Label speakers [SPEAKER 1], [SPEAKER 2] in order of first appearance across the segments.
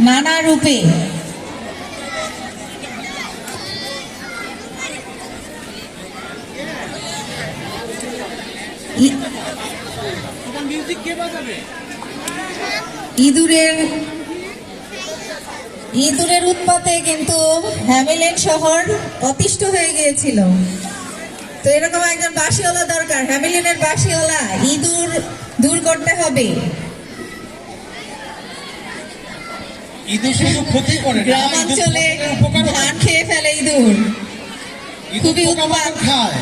[SPEAKER 1] নানা রূপে ইঁদুরের উৎপাতে কিন্তু হ্যামিলেন শহর অতিষ্ঠ হয়ে গিয়েছিল। তো এরকম একজন বাঁশিওয়ালা দরকার, হ্যামিলেনের বাঁশিওয়ালা। ইঁদুর দূর করতে হবে। গ্রামাঞ্চলে ধান খেয়ে ফেলে ইঁদুর, খুবই উৎপাত খায়।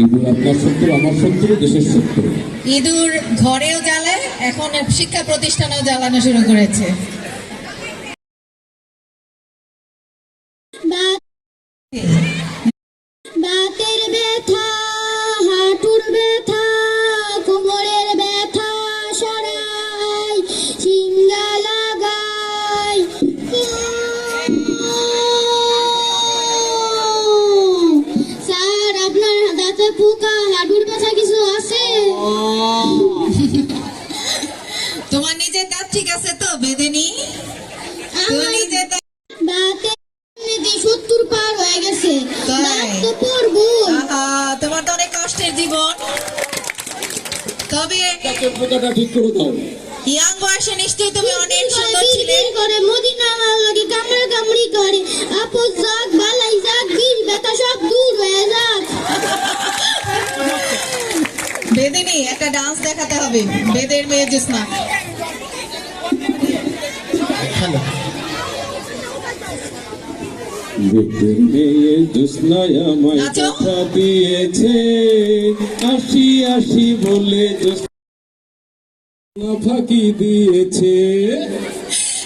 [SPEAKER 2] ইঁদুর আপনার শত্রু, আমার শত্রু, দেশের শত্রু।
[SPEAKER 1] ইঁদুর ঘরেও জ্বালায়, এখন শিক্ষা প্রতিষ্ঠানেও জ্বালানো শুরু করেছে।
[SPEAKER 3] বাতের ব্যথা, হাঁটুর ব্যথা, কোমরের ব্যথা সরাই, সিঙ্গা লাগাই। স্যার, আপনার দাঁতে পোকা, হাঁটুর ব্যথা কিছু আছে?
[SPEAKER 1] তোমার নিজের দাঁত ঠিক আছে তো বেদেনি? নিজের দাঁত
[SPEAKER 3] 70 পার হয়ে গেছে,
[SPEAKER 1] তোমার তো অনেক কষ্টের জীবন। তবে
[SPEAKER 2] পোকাটা ঠিক করে দাও।
[SPEAKER 1] ইয়াং বয়সে নিশ্চয়ই তুমি অনেক সুন্দর ছিলে।
[SPEAKER 3] করে মদিনা লাগে কামড়া কামড়ি করে, আপদ যাক বালাই যাক গির ব্যথা সব দূর হয়ে যাক।
[SPEAKER 1] বেদেনি একটা ডান্স দেখাতে হবে, বেদের মেয়ে জোসনা।
[SPEAKER 2] বেদের মেয়ে জোসনায় আমায় কথা দিয়েছে, আসি আসি বলে জোসনা ফাঁকি দিয়েছে।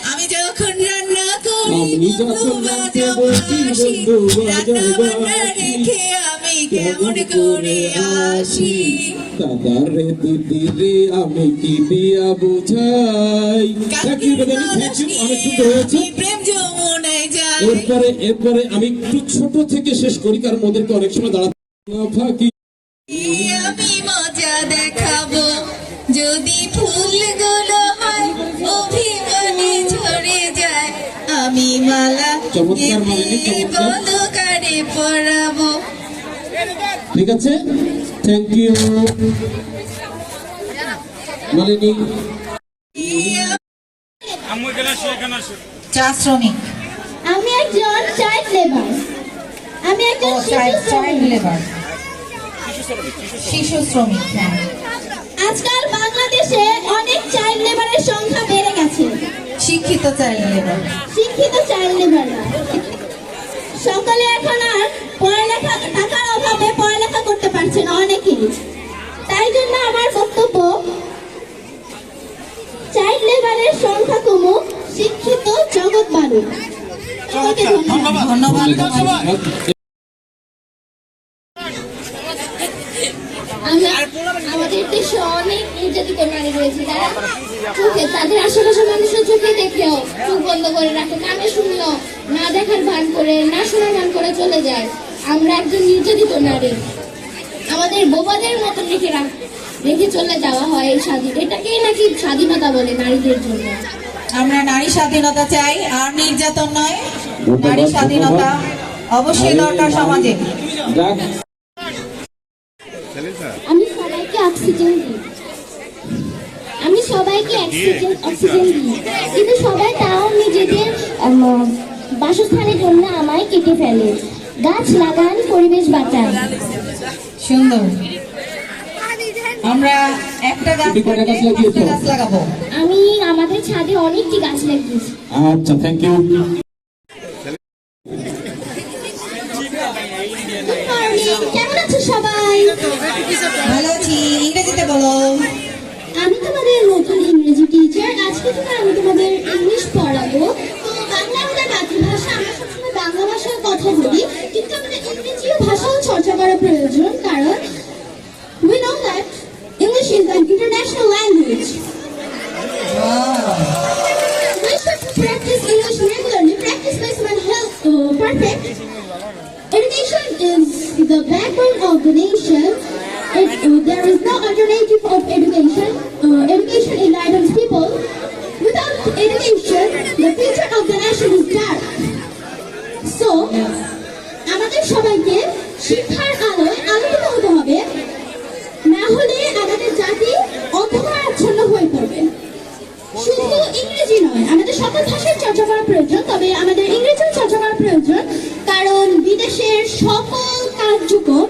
[SPEAKER 1] আমি যখন রান্না করি,
[SPEAKER 2] আমি যখন রাঁধতে বসি,
[SPEAKER 1] রেখে আমি কেমন করে আসি।
[SPEAKER 2] দাদা রে দিদি রে আমি কি দিয়া বুঝাই। অনেক সুন্দর হয়েছে।
[SPEAKER 1] প্রেম যমুনায় যায়।
[SPEAKER 2] এরপরে আমি একটু ছোট থেকে শেষ করি, কারণ ওদেরকে অনেক সময় দাঁড়াতে ফাঁকি।
[SPEAKER 1] আমি মজা দেখাবো যদি ফুলগুলো হয় অভিমানে ঝরে যায়। আমি মালা
[SPEAKER 2] চমৎকার মালিনী, চমৎকার।
[SPEAKER 1] বলকারে পরাবো।
[SPEAKER 2] ঠিক আছে, থ্যাংক ইউ মালিনী।
[SPEAKER 1] চা শ্রমিক,
[SPEAKER 3] আমি একজন চাইল্ড লেবার, আমি একজন
[SPEAKER 1] শিশু শ্রমিক।
[SPEAKER 3] আজকাল বাংলাদেশে অনেক চাইল্ড লেবারের সংখ্যা বেড়ে গেছে।
[SPEAKER 1] শিক্ষিত চাইল্ড লেবার,
[SPEAKER 3] শিক্ষিত চাইল্ড লেবার সকলে এখন আর পড়ালেখা, টাকার অভাবে পড়ালেখা করতে পারছে না অনেকেই। তাই জন্য আমার বক্তব্য, চাইল্ড লেবারের সংখ্যা কমুক, শিক্ষিত জগৎ বাড়ুক।
[SPEAKER 1] ধন্যবাদ।
[SPEAKER 3] আমাদের দেশে অনেক নির্যাতিত নারী রয়েছে, যারা চোখে, তাদের আশেপাশের মানুষের চোখে দেখলেও চোখ বন্ধ করে রাখে, কানে শুনলেও না দেখার ভান করে, না শোনার ভান করে চলে যায়। আমরা একজন নির্যাতিত নারী, আমাদের বোবাদের মতো রেখে চলে যাওয়া হয় এই স্বাধীন, এটাকেই নাকি স্বাধীনতা বলে নারীদের জন্য।
[SPEAKER 1] আমরা নারী স্বাধীনতা চাই, আর নির্যাতন নয়। নারী স্বাধীনতা অবশ্যই দরকার সমাজে।
[SPEAKER 3] আমি সবাইকে অক্সিজেন দিই, আমি সবাইকে অক্সিজেন দিই, কিন্তু সবাই তাও নিজেদের বাসস্থানের জন্য আমায় কেটে ফেলে। গাছ লাগান, পরিবেশ বাঁচান।
[SPEAKER 1] সুন্দর। আমরা একটা গাছ লাগাবো।
[SPEAKER 3] আমি আমাদের ছাদে অনেকটি গাছ লাগিয়েছি।
[SPEAKER 2] আচ্ছা, থ্যাংক ইউ।
[SPEAKER 3] কেমন আছো সবাই?
[SPEAKER 1] ভালো আছি। ইংরেজিতে বলো।
[SPEAKER 3] আমি তোমাদের নতুন ইংরেজি টিচার। আজকে থেকে আমি তোমাদের ইংলিশ পড়াবো। তো বাংলা আমাদের মাতৃভাষা, আমরা সবসময় বাংলা ভাষায় কথা বলি, কিন্তু আমাদের ইংরেজি ভাষাও চর্চা করা প্রয়োজন, কারণ we know that English is an international language. We should practice English regularly. Practice makes one health perfect. Education the backbone of the nation. There is no alternative of education. Education enlightens people. Without education, the future of the nation is dark. So, আমাদের সবাইকে শিক্ষার আলোয় আলোকিত হতে হবে, না হলে আমাদের জাতি অন্ধকার আচ্ছন্ন হয়ে পড়বে। শুধু ইংরেজি নয়, আমাদের সকল ভাষার চর্চা করা প্রয়োজন, তবে আমাদের ইংরেজিও চর্চা করা প্রয়োজন, কারণ বিদেশের সকল কার্যক্রম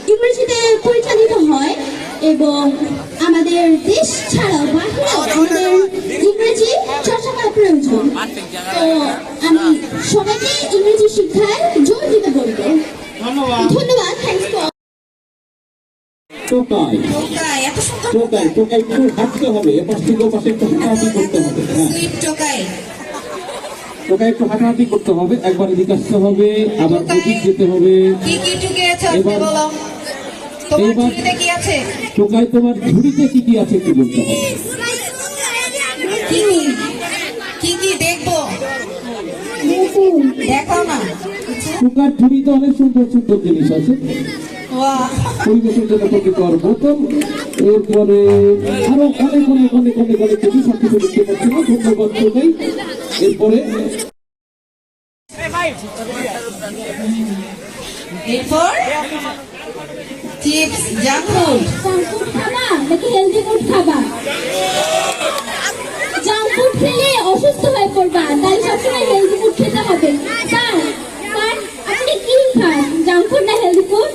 [SPEAKER 3] ইংরেজিতে পরিচালিত হয় এবং আমাদের দেশ ছাড়াও বাহিরেও আমাদের ইংরেজি চর্চা করা প্রয়োজন। তো আমি সবাইকে ইংরেজি শিক্ষায় জোর দিতে বলবো। ধন্যবাদ। থ্যাংকস ফর
[SPEAKER 2] টোকাই
[SPEAKER 1] টোকাই, এত সুন্দর
[SPEAKER 2] টোকাই টোকাই একটু হাঁটতে হবে, এপাশ থেকে ওপাশে একটু হাঁটাহাঁটি করতে হবে। হ্যাঁ,
[SPEAKER 1] সুইট টোকাই।
[SPEAKER 2] টোকাই একটু হাঁটাহাঁটি করতে হবে, একবার এদিকে আসতে হবে, আবার ওদিক যেতে হবে।
[SPEAKER 1] কি কি টুকে আছে আপনি
[SPEAKER 2] এবার-
[SPEAKER 1] বলো, তোমার
[SPEAKER 2] এবার-
[SPEAKER 1] ঝুড়িতে কি আছে?
[SPEAKER 2] টোকাই তোমার ঝুড়িতে কি কি আছে একটু বলতে হবে।
[SPEAKER 1] কি কি কি দেখবো, দেখাও না।
[SPEAKER 2] টোকার ঝুড়িতে অনেক সুন্দর সুন্দর জিনিস আছে,
[SPEAKER 1] বাহ,
[SPEAKER 2] পরিবেশের জন্য ক্ষতিকর বোতল, এরপরে আরো অনেক অনেক অনেক অনেক অনেক কিছু, সব কিছু দেখতে পাচ্ছি না। ধন্যবাদ টোকাই। এরপরে
[SPEAKER 1] এরপর chips, junk food.
[SPEAKER 3] Junk food খাবা নাকি হেলদি ফুড খাবা? জাঙ্ক ফুড খেলে অসুস্থ হয়ে পড়বা, তাই সবসময় হেলদি ফুড খেতে হবে। স্যার, আপনি কি খান, জাঙ্ক ফুড না হেলদি ফুড?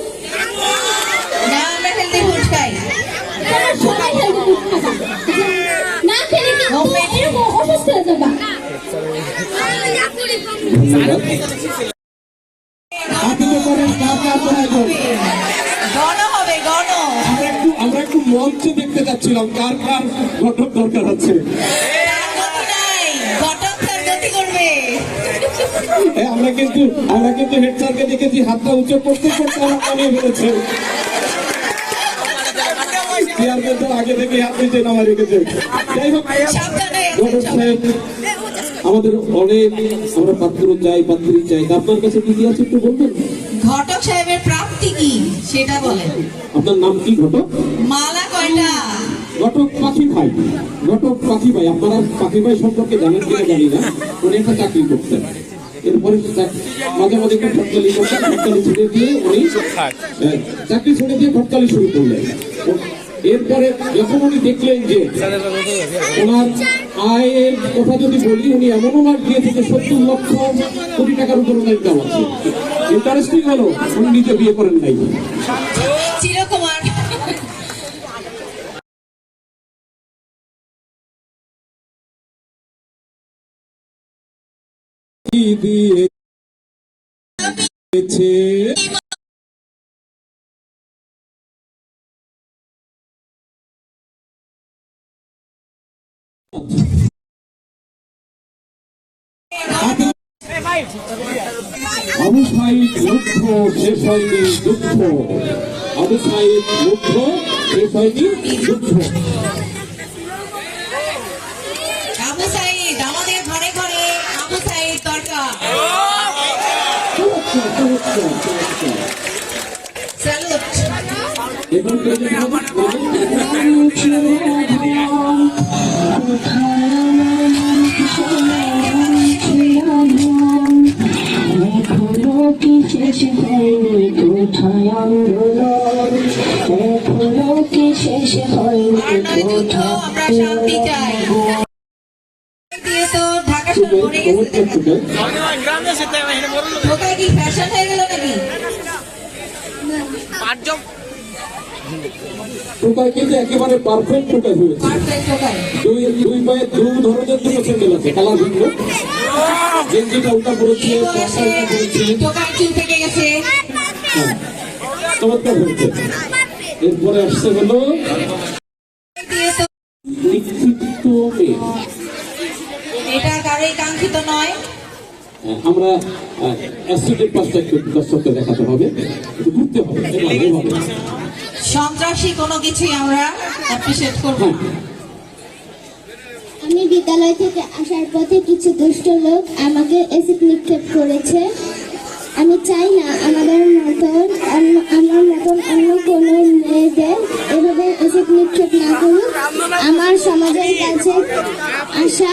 [SPEAKER 1] না, আমরা হেলদি ফুড খাই।
[SPEAKER 3] তোমরা সবাই হেলদি ফুড খাবা, না খেলে কিন্তু এরকম অসুস্থ হয়ে যাবা।
[SPEAKER 2] হাতিতে করেন কার কার প্রয়োজন।
[SPEAKER 1] গণ হবে, গণ।
[SPEAKER 2] আমরা একটু মঞ্চে দেখতে চাচ্ছিলাম কার কার ঘটক দরকার আছে।
[SPEAKER 1] তার গতি নাই, ঘটক তার গতি করবে।
[SPEAKER 2] আমরা কিন্তু হেড স্যারকে দেখেছি হাতটা উঁচু করতে করতে আমার নামিয়ে ফেলেছে। চেয়ারম্যান তো আগে থেকে হাত নিচে নামা রেখেছে। যাই হোক,
[SPEAKER 1] সাবধানে
[SPEAKER 2] ঘটক সাহেব, আমাদের অনেক, আমরা পাত্র চাই, পাত্রী চাই, আপনার কাছে কি কি আছে একটু বলবেন?
[SPEAKER 1] ঘটক সাহেবের প্রাপ্তি কি সেটা বলেন।
[SPEAKER 2] আপনার নাম কি ঘটক?
[SPEAKER 1] মালা কয়টা?
[SPEAKER 2] ঘটক পাখি ভাই। ঘটক পাখি ভাই, আপনারা পাখি ভাই সম্পর্কে জানেন কিনা জানি না, উনি একটা চাকরি করতেন। এরপরে মাঝে মাঝে একটু ভটকালি করতেন, ভটকালি ছেড়ে দিয়ে উনি চাকরি ছেড়ে দিয়ে ভটকালি শুরু করলেন। এরপরে যখন উনি দেখলেন যে ওনার আয়ের কথা যদি বলি, উনি এমন মাস দিয়েছে যে 70 লক্ষ কোটি টাকার উপর ওনার ইনকাম আছে। ইন্টারেস্টিং হলো উনি নিজে বিয়ে করেন নাই।
[SPEAKER 1] চিরকুমার।
[SPEAKER 2] কি দিয়েছে আবু সাইদ যুদ্ধ শেষ হয়নি, যুদ্ধ আবু সাইদ যুদ্ধ শেষ হয়নি, যুদ্ধ।
[SPEAKER 1] আবু সাইদ, আমাদের ঘরে ঘরে আবু সাইদ দরকার। স্যালুট।
[SPEAKER 2] এখন
[SPEAKER 4] শেষ হয়নি কোথায় আন্দোলন, এখনো কি শেষ হয়নি
[SPEAKER 1] আর নয় যুদ্ধ, আমরা শান্তি চাই। দিয়ে তো ঢাকা শহর ভরে গেছে। ঢাকায় কি ফ্যাশন হয়ে গেল নাকি?
[SPEAKER 2] টোকাই কিন্তু একেবারে পারফেক্ট টোকাই হয়েছে।
[SPEAKER 1] পারফেক্ট ঢাকায়।
[SPEAKER 2] দুই পায়ে দু ধরনের দুটো স্যান্ডেল আছে, কালার ভিন্ন। গেঞ্জিটা উল্টা করেছে, পাশা উল্টা করেছে।
[SPEAKER 1] ঢাকায় চুল পেকে গেছে।
[SPEAKER 2] হ্যাঁ, চমৎকার হয়েছে। এরপরে আসছে হলো
[SPEAKER 1] দিয়ে তো
[SPEAKER 2] নিক্ষিপ্ত মেয়ে।
[SPEAKER 1] এটা কারোই কাঙ্ক্ষিত নয়।
[SPEAKER 2] আমরা অ্যাসিডের পাশটা একটু দর্শককে দেখাতে হবে, একটু ঘুরতে হবে, এভাবে।
[SPEAKER 1] সন্ত্রাসী কোনো কিছুই আমরা অ্যাপ্রিসিয়েট করব না।
[SPEAKER 3] আমি বিদ্যালয় থেকে আসার পথে কিছু দুষ্ট লোক আমাকে এসিড নিক্ষেপ করেছে। আমি চাই না আমার মতন অন্য কোনো মেয়েদের এভাবে এসিড নিক্ষেপ না করুক। আমার সমাজের কাছে আশা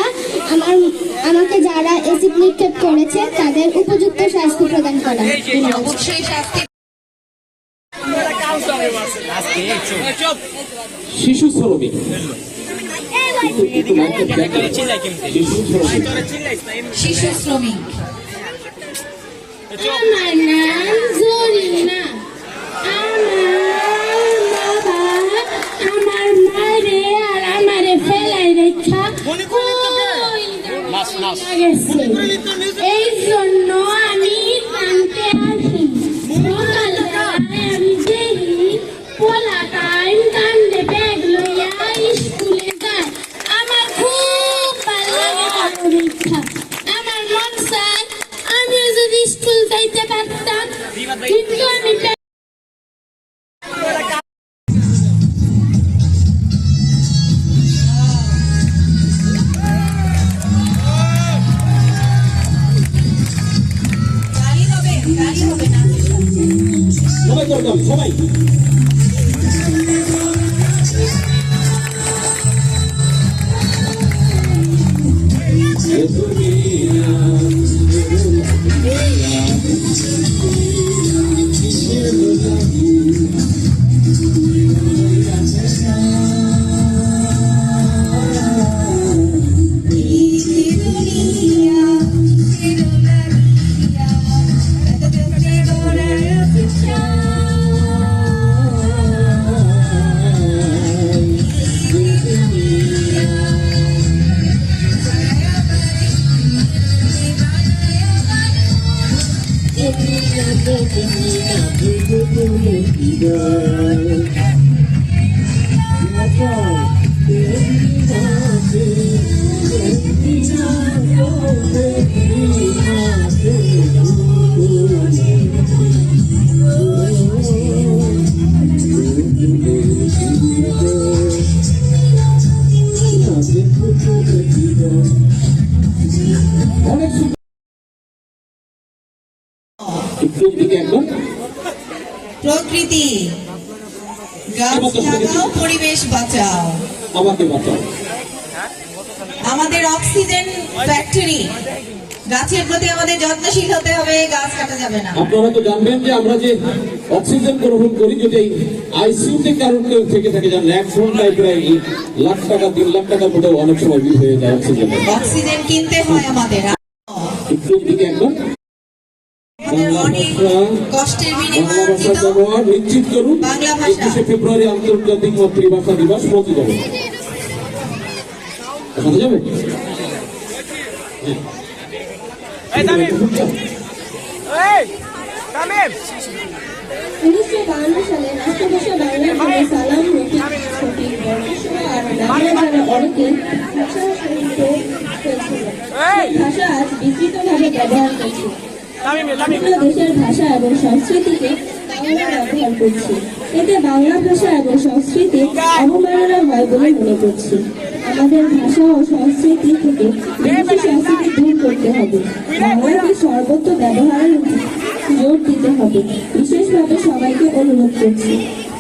[SPEAKER 3] আমাকে যারা এসিড নিক্ষেপ করেছে তাদের উপযুক্ত শাস্তি প্রদান করা।
[SPEAKER 1] অবশ্যই শাস্তি।
[SPEAKER 2] শিশু শ্রমিক,
[SPEAKER 1] শিশু শ্রমিক।
[SPEAKER 3] আমার নাম জরিনা। আমার বাবা আমার মারে আর আমারে ফেলাই রেখা গেছে, এই জন্য আমি কানতে আসি। সকালবেলায় আমি দেখি পোলা টাইম কান্দে ব্যাগ লইয়া স্কুলে যায়। আমার খুব ভালো লাগে কাকুর ইচ্ছা। আমার মন চায় আমিও যদি স্কুল যাইতে পারতাম, কিন্তু আমি
[SPEAKER 1] গালি হবে না।
[SPEAKER 2] সবাই করতে হবে, সবাই।
[SPEAKER 1] প্রকৃতি, গাছ লাগাও, পরিবেশ বাঁচাও।
[SPEAKER 2] আমাকে বাঁচাও।
[SPEAKER 1] আমাদের অক্সিজেন ফ্যাক্টরি, গাছের প্রতি আমাদের যত্নশীল হতে হবে, গাছ কাটা যাবে না।
[SPEAKER 2] আপনারা তো জানবেন যে আমরা যে অক্সিজেন গ্রহণ করি, যদি আইসিইউতে কারণ কেউ থেকে থাকে, যেন 1 ঘন্টায় প্রায় লাখ টাকা 3 লাখ টাকার মতো অনেক সময় বিল হয়ে যায় অক্সিজেন।
[SPEAKER 1] অক্সিজেন কিনতে হয় আমাদের।
[SPEAKER 2] একদম বাংলা ভাষা,
[SPEAKER 1] কষ্টের
[SPEAKER 2] বাংলা
[SPEAKER 1] বিনিময়ে
[SPEAKER 2] ভাষার
[SPEAKER 1] অর্জিত
[SPEAKER 2] ব্যবহার নিশ্চিত করুন।
[SPEAKER 1] বাংলা ভাষা।
[SPEAKER 2] 21শে ফেব্রুয়ারি আন্তর্জাতিক মাতৃভাষা দিবস পালিত হবে। কথা যাবে? হ্যাঁ।
[SPEAKER 3] 1952 সালে রাষ্ট্রভাষা বাংলার জন্য সালাম রফিক শফিক বর্ণসহ আর নামে যারা অনেকে ভাষা সাহিত্য হয়েছিল, ভাষা আজ বিকৃতভাবে ব্যবহার করছে। বিভিন্ন দেশের ভাষা এবং সংস্কৃতিকে বাংলা ব্যবহার করছে, এতে বাংলা ভাষা এবং সংস্কৃতি অবমাননা হয় বলে মনে করছি। আমাদের ভাষা ও সংস্কৃতি থেকে বিদেশি সংস্কৃতি দূর করতে হবে, বাংলাকে সর্বত্র ব্যবহারের জোর দিতে হবে। বিশেষভাবে সবাইকে অনুরোধ করছি,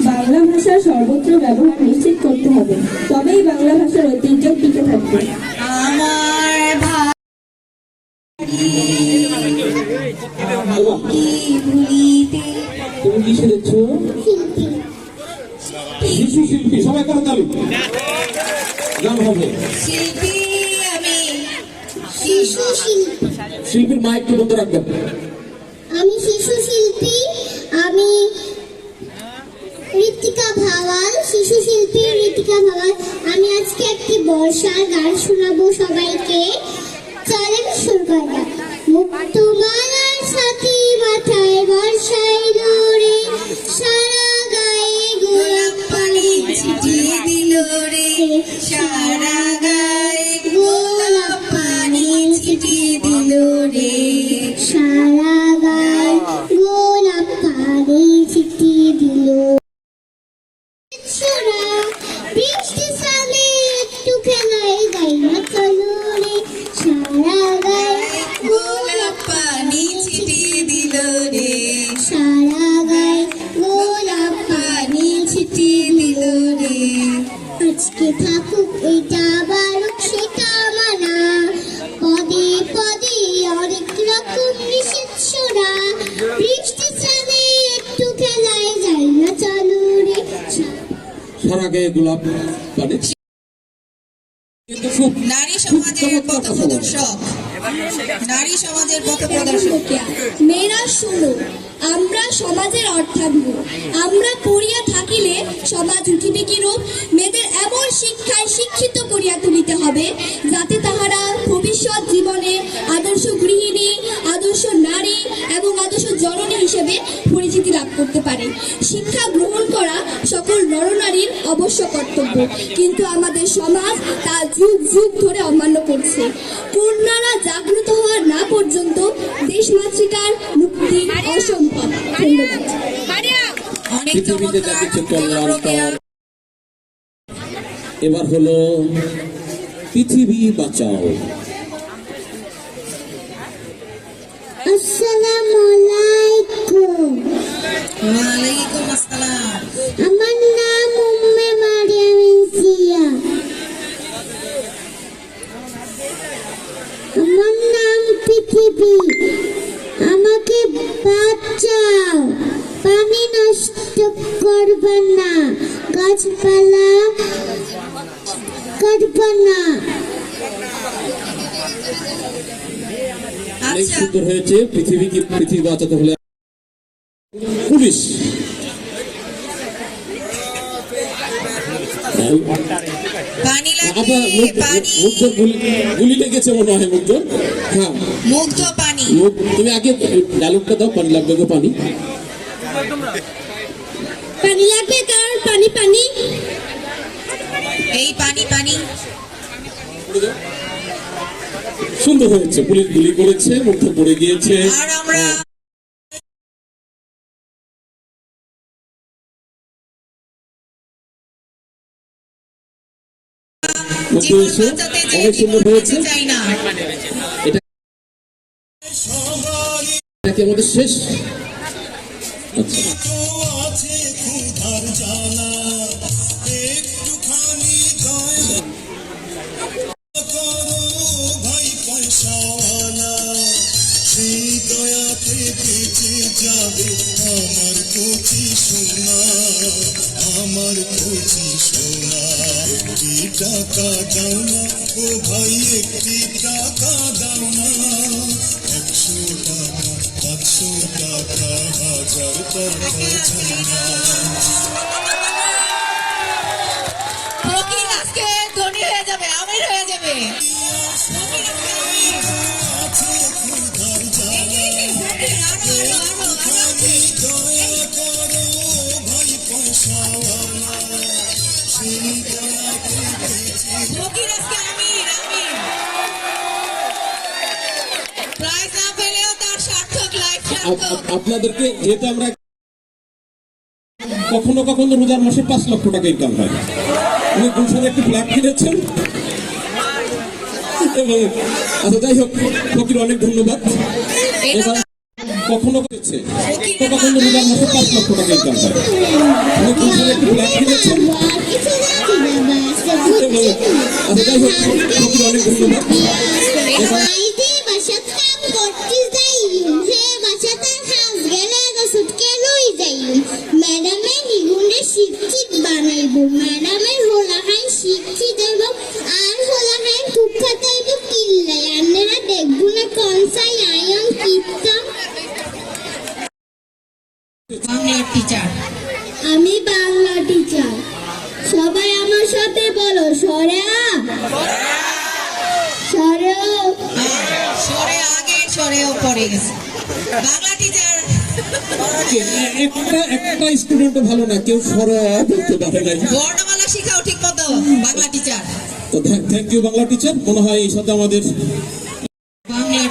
[SPEAKER 3] বাংলা ভাষার সর্বত্র ব্যবহার নিশ্চিত করতে হবে, তবেই বাংলা ভাষার ঐতিহ্য টিকে থাকবে।
[SPEAKER 1] আমার ভাই ভুলিতে।
[SPEAKER 2] তুমি কি সেরেছ? শিশু শিল্পী, সবাই করে তালি। গান হবে।
[SPEAKER 1] শিল্পী আমি, শিশু শিল্পী।
[SPEAKER 2] শিল্পীর মাইক একটু বন্ধ রাখবেন।
[SPEAKER 3] আমি শিশু শিল্পী, আমি ঋতিকা ভাওয়াল, শিশু শিল্পী ঋতিকা ভাওয়াল। আমি আজকে একটি বর্ষার গান শোনাবো সবাইকে। চলেন শুরু করা। মুক্তমালার সাথে মাথায় বর্ষায় দৌড়ে, সারা গায়ে গোলাপ পানি
[SPEAKER 1] ছিটিয়ে দিল রে, সারা গায়ে গোলাপ পানি ছিটিয়ে দিল রে,
[SPEAKER 3] সারা গায়ে গোলাপ পানি ছিটিয়ে দিল। বৃষ্টি সালে একটু খেলায় গাই না চলো রে, সারা গায়ে
[SPEAKER 1] গোলাপ পানি
[SPEAKER 3] কে থাকুক এইটা বারুক সেটা মানা, পদে পদে অনেক রকম নিষেধ সোনা, বৃষ্টি ছাড়ে একটু খেলায় যায় না চালু রে।
[SPEAKER 2] সারা গায়ে গোলাপ মানে কিন্তু খুব
[SPEAKER 1] নারী সমাজের পথপ্রদর্শক, নারী সমাজের পথপ্রদর্শক।
[SPEAKER 3] মেয়েরা শোনো, আমরা সমাজের অর্থাঙ্গ, আমরা পড়িয়া থাকিলে সমাজ উঠিবে কিরূপ। মেয়েদের এমন শিক্ষায় শিক্ষিত করিয়া তুলিতে হবে যাতে তাহারা ভবিষ্যৎ জীবনে আদর্শ গৃহিণী, আদর্শ নারী এবং আদর্শ জননী হিসেবে পরিচিতি লাভ করতে পারে। শিক্ষা গ্রহণ করা সকল নরনারীর অবশ্য কর্তব্য, কিন্তু আমাদের সমাজ তা যুগ যুগ ধরে অমান্য করছে। কন্যারা জাগ্রত হওয়ার না পর্যন্ত দেশমাতৃকার মুক্তি অসম্ভব। ধন্যবাদ।
[SPEAKER 1] অনেক
[SPEAKER 2] পৃথিবীতে যা কিছু কল্যাণকর। এবার হলো পৃথিবী বাঁচাও।
[SPEAKER 3] আসসালামু আলাইকুম।
[SPEAKER 1] ওয়ালাইকুম আসসালাম।
[SPEAKER 3] আমার নাম উম্মে মারিয়াম ইনসিয়া। আমার নাম পৃথিবী, আমাকে বাঁচাও। পানি নষ্ট করবে না, গাছপালা কাটবে না।
[SPEAKER 2] অনেক
[SPEAKER 1] আচ্ছা,
[SPEAKER 2] সুন্দর হয়েছে। পৃথিবী বাঁচাতে হলে পুলিশ
[SPEAKER 1] পানি লাগবে,
[SPEAKER 2] আপনার
[SPEAKER 1] পানি,
[SPEAKER 2] মুগ্ধর গুলি লেগেছে মনে হয় মুগ্ধর। হ্যাঁ,
[SPEAKER 1] মুগ্ধ পানি।
[SPEAKER 2] তুমি আগে ডায়লগটা দাও, পানি লাগবে গো পানি।
[SPEAKER 3] পানি লাগবে কার? পানি পানি।
[SPEAKER 1] এই পানি পানি।
[SPEAKER 2] সুন্দর হয়েছে। পুলিশ গুলি করেছে, মুগ্ধ পড়ে গিয়েছে।
[SPEAKER 1] আর আমরা
[SPEAKER 2] মুগ্ধ
[SPEAKER 1] জীবন
[SPEAKER 2] হয়েছে,
[SPEAKER 1] বাঁচাতে যে
[SPEAKER 2] অনেক সুন্দর
[SPEAKER 1] জীবন
[SPEAKER 2] হয়েছে।
[SPEAKER 1] বাঁচতে চাই না।
[SPEAKER 2] এটা কি আমাদের শেষ? আচ্ছা,
[SPEAKER 5] আমার কচি সোনা, একটি টাকা দাও না ও ভাই, একটি টাকা দাও না। 100 টাকা, 500 টাকা, 1000 টাকা চাই না।
[SPEAKER 1] ফকির আজকে ধনী হয়ে যাবে, আমির হয়ে যাবে। ফকির আজকে আমির।
[SPEAKER 5] আছে ক্ষুধার জ্বালা,
[SPEAKER 1] ফকির আরো আরো আরো আরো।
[SPEAKER 5] দয়া করো ভাই পয়সাওয়ালা, সেই দয়াতে বেঁচে
[SPEAKER 1] ফকির আজকে আমির, আমির। প্রাইজ না পেলেও তার সার্থক, লাইফ সার্থক।
[SPEAKER 2] আপনাদেরকে যেহেতু আমরা কখনো কখনো রোজার মাসে 5 লক্ষ টাকা ইনকাম হয়, উনি গুলশানে একটি ফ্ল্যাট কিনেছেন এবং আচ্ছা যাই হোক, ফকির অনেক ধন্যবাদ।
[SPEAKER 1] এটা
[SPEAKER 2] এবার
[SPEAKER 1] তো
[SPEAKER 2] কখনো করেছে কখনো রোজার মাসে 5 লক্ষ টাকা ইনকাম হয়, উনি গুলশানে একটি ফ্ল্যাট কিনেছেন এবং আচ্ছা যাই হোক, ফকির অনেক ধন্যবাদ। এবার
[SPEAKER 3] আইতে বাসাত কাম করতে যাইম, হে বাসাতার হাউস গেলে গসুটকে লই যাইম। ম্যাডামে নিগুনে শিক্ষিত বানাইব, ম্যাডামের হোলাহাই শিক্ষিত এবং আর হোলাহাই কুখ্যাতাইব কিল্লাই। আপনারা দেখবো না কনসাই আয়ন কিতাম।
[SPEAKER 1] বাংলার টিচার।
[SPEAKER 3] আমি বাংলা টিচার। সবাই আমার সাথে বলো, সরেয়া সরেও।
[SPEAKER 1] সরে আগে, সরেও পড়ে গেছে। বাংলা টিচার।
[SPEAKER 2] একটা স্টুডেন্টও ভালো না, কেউ সরব বলতে পারে নাই।
[SPEAKER 1] বর্ণমালা শিখাও ঠিক মতো, বাংলা টিচার।
[SPEAKER 2] তো থ্যাংক ইউ বাংলা টিচার। মনে হয় এই সাথে আমাদের
[SPEAKER 1] বাংলা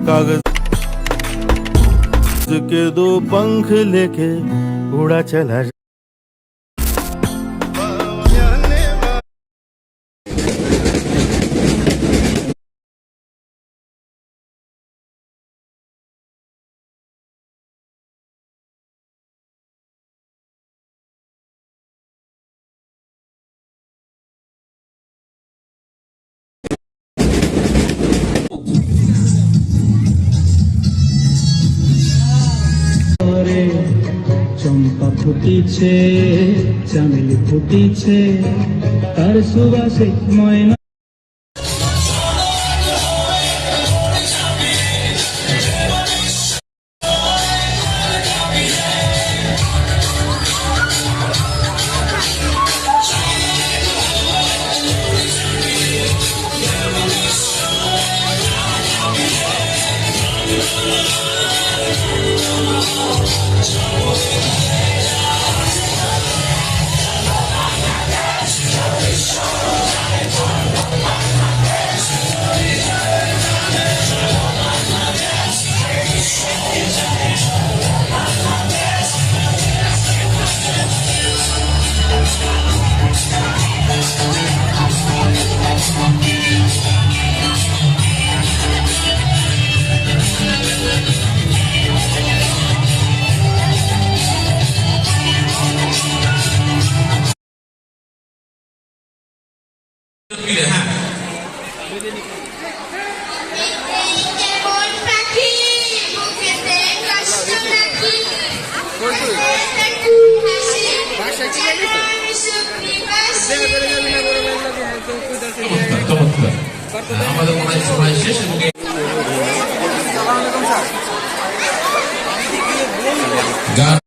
[SPEAKER 6] कागज के दो पंख लेके उड़ा चला
[SPEAKER 7] চম্পা ফুটিছে, চামেলি ফুটিছে, তার সুবাসে ময়না
[SPEAKER 3] যেমন পাখি মুখেতে কষ্ট নাকি
[SPEAKER 8] আমাদের মনে হয় সময় শেষ এবং গান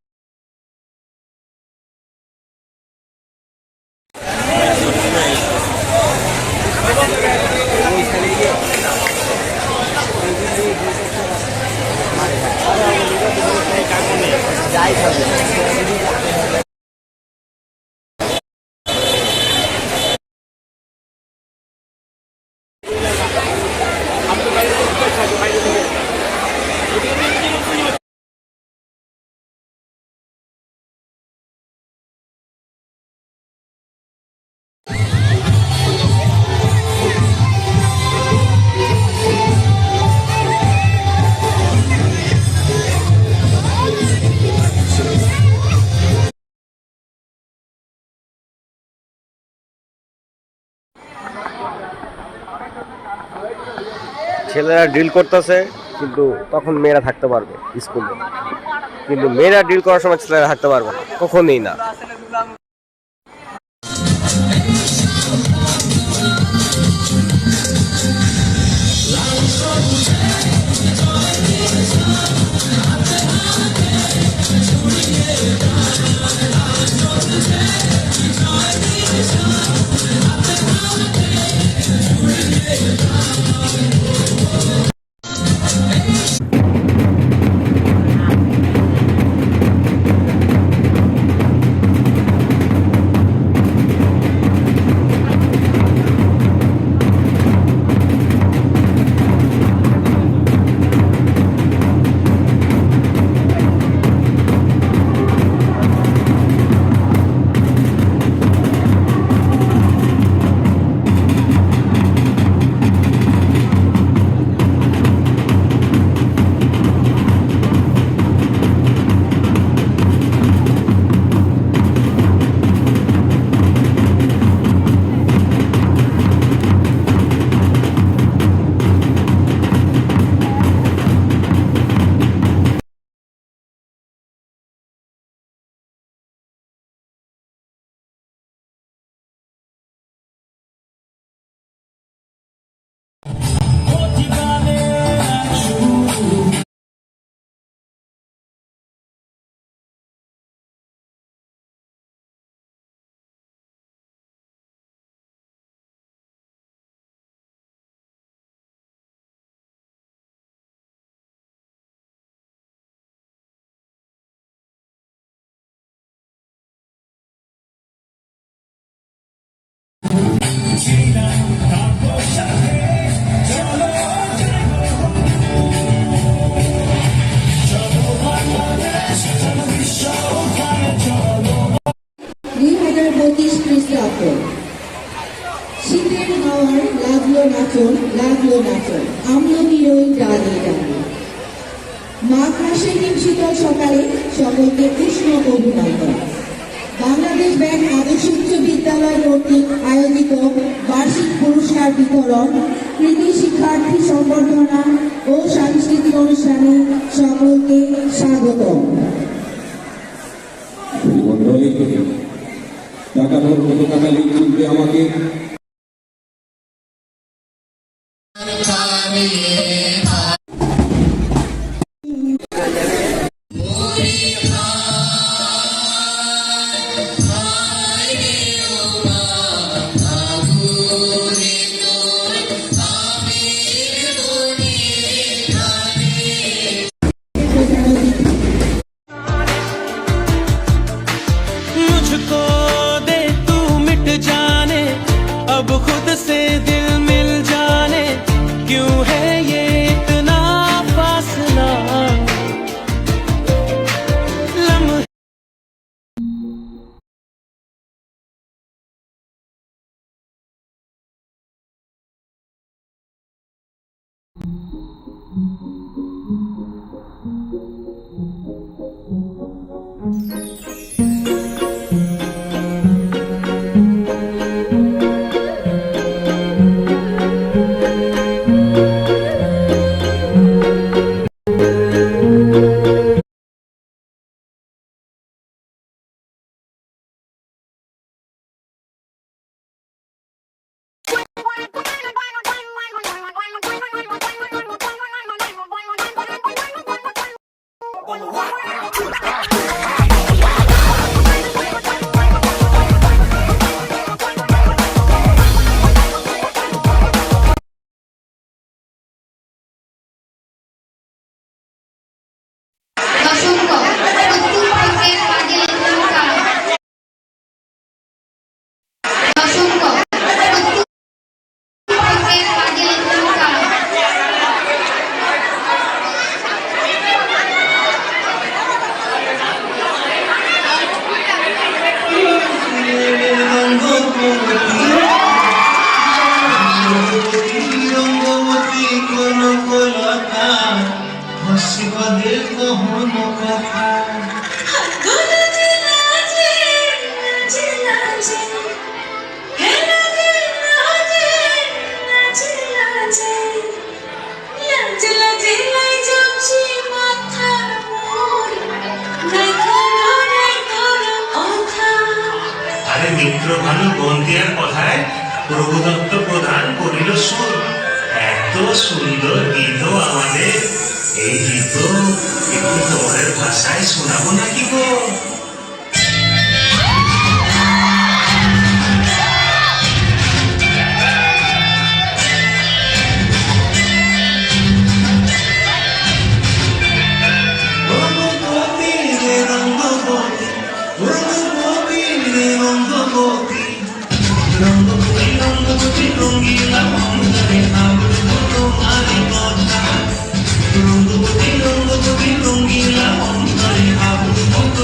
[SPEAKER 9] ছেলেরা ডিল করতেছে, কিন্তু তখন মেয়েরা থাকতে পারবে স্কুলে, কিন্তু মেয়েরা ডিল করার সময় ছেলেরা থাকতে পারবে না, কখনোই না।
[SPEAKER 7] চলো
[SPEAKER 1] 2025 খ্রিস্টাব্দ। শীতের হাওয়ার লাগলো নাচন, আমলকিরই ডালে ডালে। মাঘ মাসের শীতল সকালে সকলকে উষ্ণ অভিনন্দন। বাংলাদেশ ব্যাংক আদর্শ উচ্চ বিদ্যালয় কর্তৃক আয়োজিত বার্ষিক পুরস্কার বিতরণ, কৃতি শিক্ষার্থী সংবর্ধনা ও সাংস্কৃতিক অনুষ্ঠানে সকলকে স্বাগত।
[SPEAKER 2] মন্ডলী টাকা ধর কত টাকা লিখবে আমাকে
[SPEAKER 5] मुझको दे तू मिट जाने अब खुद से दिल मिल जाने क्यों है ये इतना फासला लम्हे
[SPEAKER 10] মিত্র ভানু বন্দিয়ার কথায় প্রভুদত্ত প্রধান করিল সুর। এত সুন্দর গীত আমাদের, এই গীত একটু তোমাদের ভাষায় শোনাবো নাকি গো? রঙ্গবতী রঙ্গিলা অন্তরে আবু কত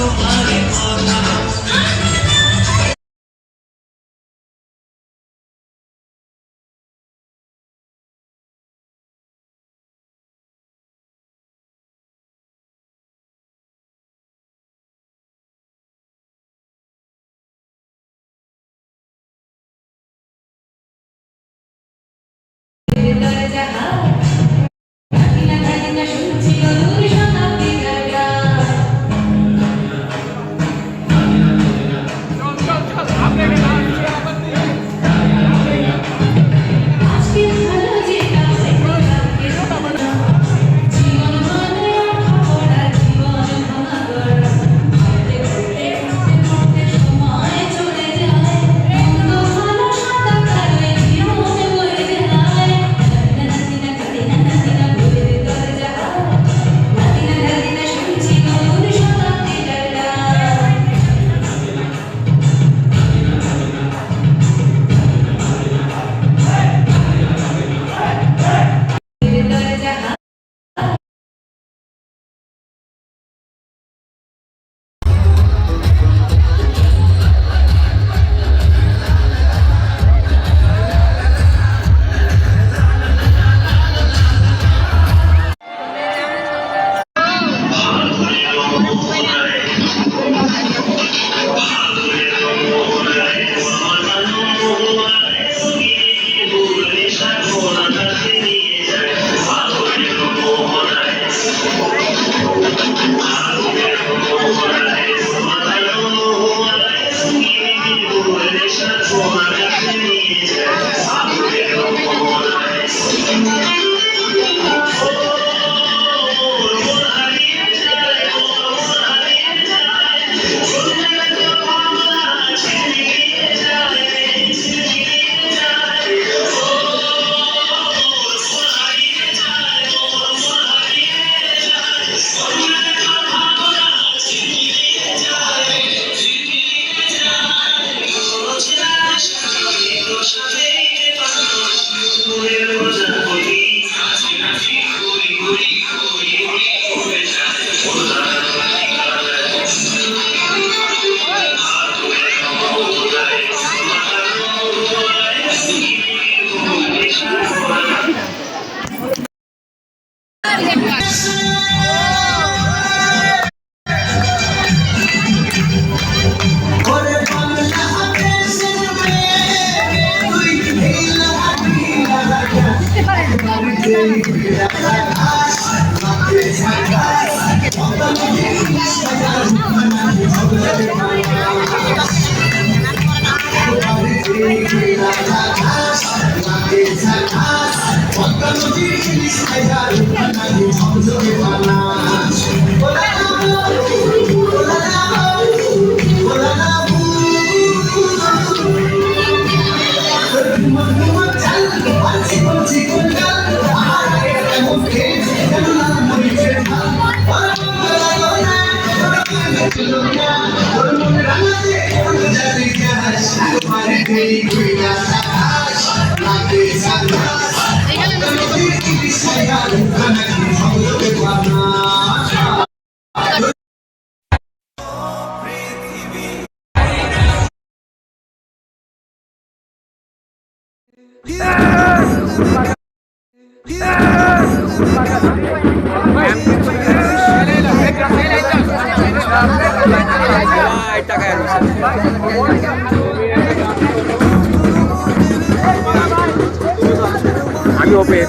[SPEAKER 9] আমি ওপেন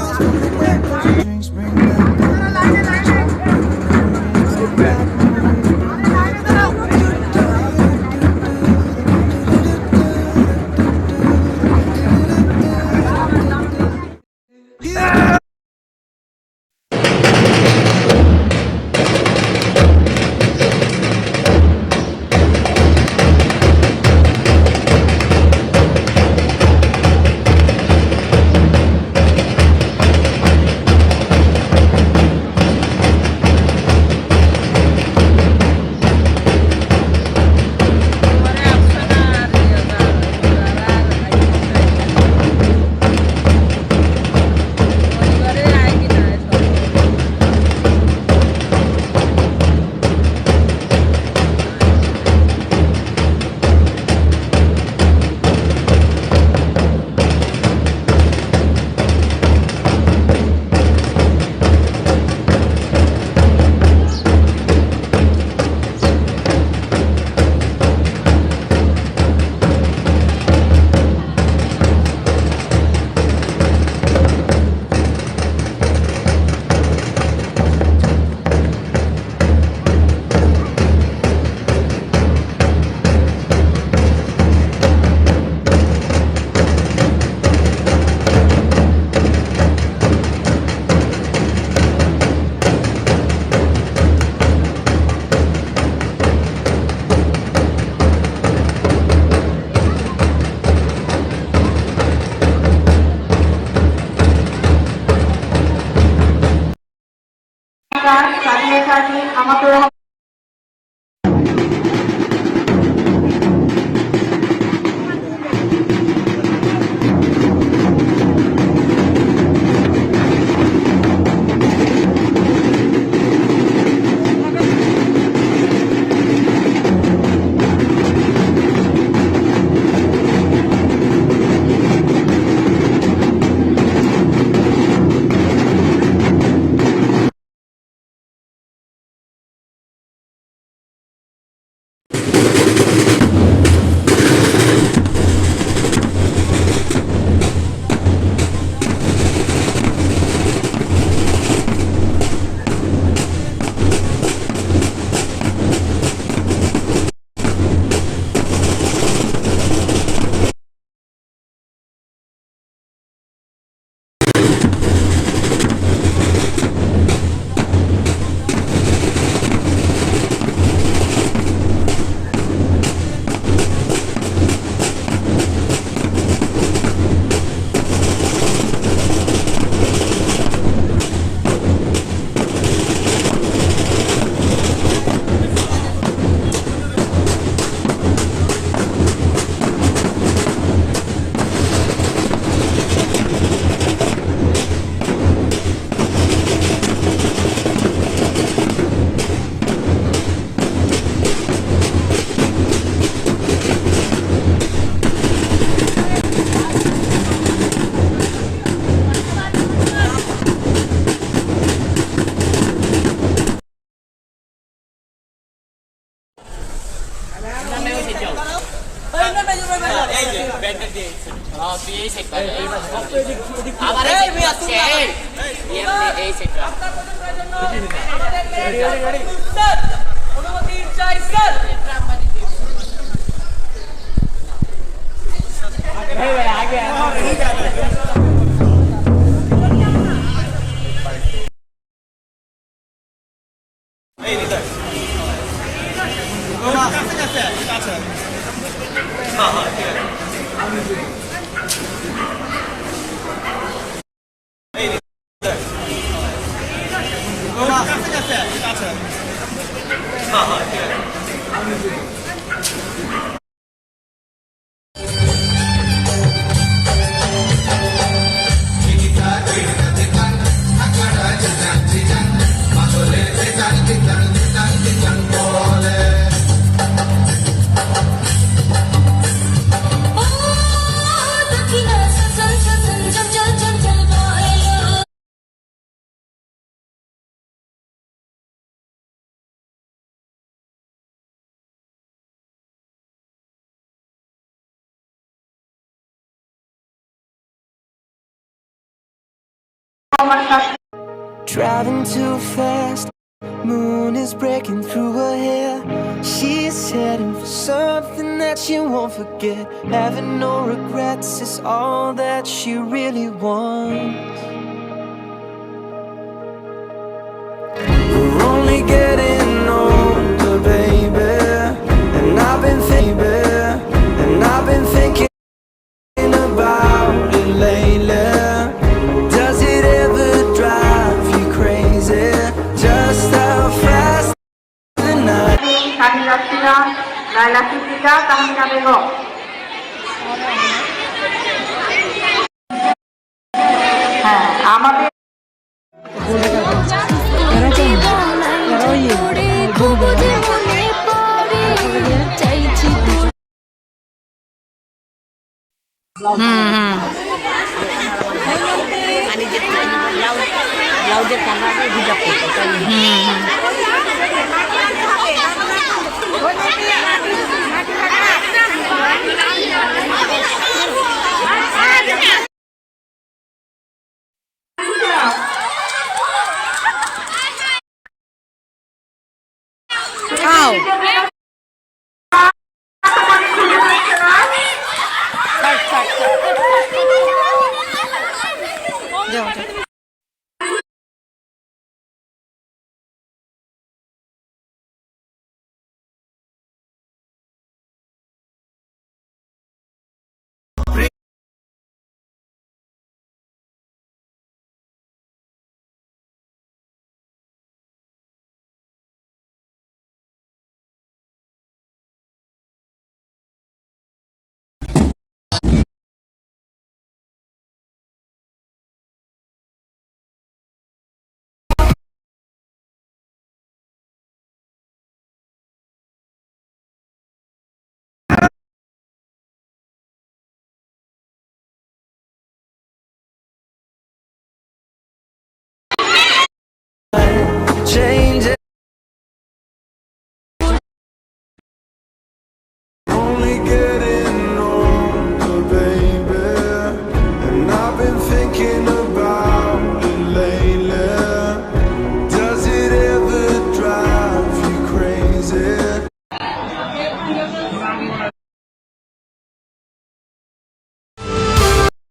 [SPEAKER 11] এই সেক্টর আমার এই আছে এই সেক্টর স্যার অনুমতি চাই স্যার আগে
[SPEAKER 5] Driving too fast, moon is breaking through her hair. She's heading for something that she won't forget. Having no regrets is all that she really wants. We're only getting older, baby, and I've been thinking about it lately. Does it ever drive you crazy? Just how fast the night.
[SPEAKER 11] ব্লাউজের কালারে হিজাব করতে